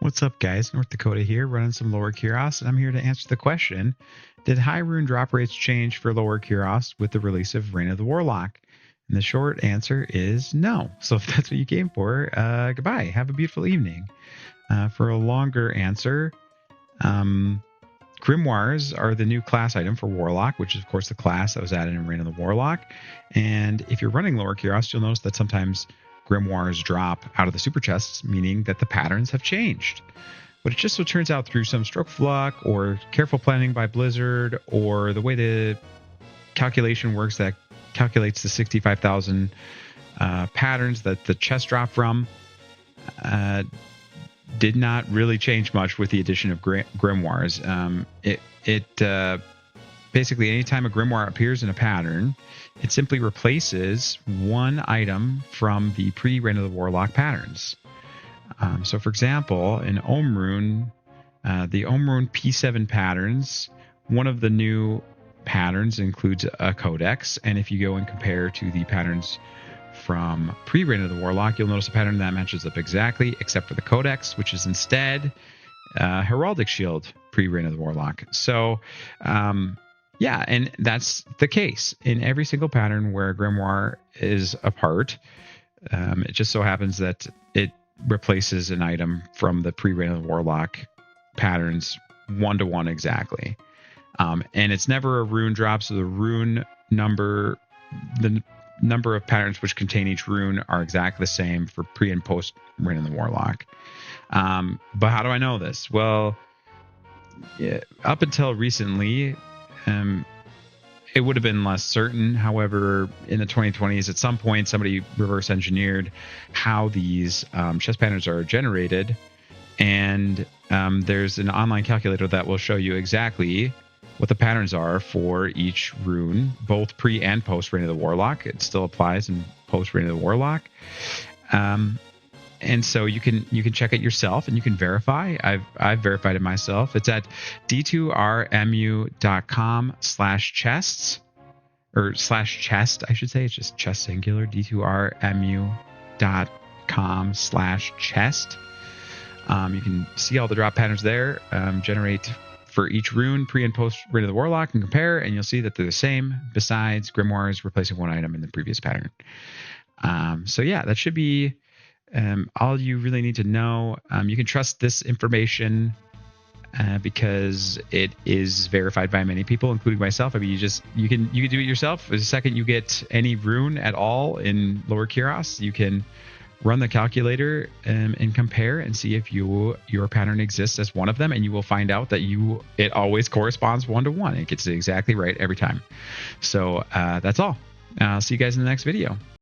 What's up, guys? North Dakota here, running some lower Kurast, and I'm here to answer the question: did high rune drop rates change for lower Kurast with the release of Reign of the Warlock? And the short answer is no. So if that's what you came for, goodbye. Have a beautiful evening. For a longer answer, Grimoires are the new class item for Warlock, which is, of course, the class that was added in Reign of the Warlock. And if you're running lower Kurast, you'll notice that sometimes Grimoires drop out of the super chests, meaning that the patterns have changed. But it just so turns out through some stroke of luck or careful planning by Blizzard, or the way the calculation works that calculates the 65,000 patterns that the chest drop from, did not really change much with the addition of Grimoires. Basically, anytime a Grimoire appears in a pattern, it simply replaces one item from the pre-Reign of the Warlock patterns. So, for example, in Ohm Rune, the Ohm Rune P7 patterns, one of the new patterns includes a codex, and if you go and compare to the patterns from pre-Reign of the Warlock, you'll notice a pattern that matches up exactly, except for the codex, which is instead Heraldic Shield pre-Reign of the Warlock. So, yeah, and that's the case in every single pattern where Grimoire is a part. It just so happens that it replaces an item from the pre-Reign of the Warlock patterns 1-to-1 exactly. And it's never a rune drop, so the rune number, the number of patterns which contain each rune are exactly the same for pre and post Reign of the Warlock. But how do I know this? Well, yeah, up until recently, it would have been less certain. However, in the 2020s, at some point, somebody reverse engineered how these chest patterns are generated. And there's an online calculator that will show you exactly what the patterns are for each rune, both pre and post Reign of the Warlock. It still applies in post Reign of the Warlock. And so you can check it yourself and you can verify. I've verified it myself. It's at d2rmu.com/chests, or /chest, I should say. It's just chest singular, d2rmu.com/chest. You can see all the drop patterns there, generate for each rune pre and post Reign of the Warlock, and compare, and you'll see that they're the same, besides Grimoires replacing one item in the previous pattern. So yeah, that should be all you really need to know. You can trust this information because it is verified by many people, including myself. I mean, you can do it yourself. The second you get any rune at all in lower Kurast, you can run the calculator and compare and see if your pattern exists as one of them, and you will find out that it always corresponds 1-to-1. It gets it exactly right every time. So that's all. I'll see you guys in the next video.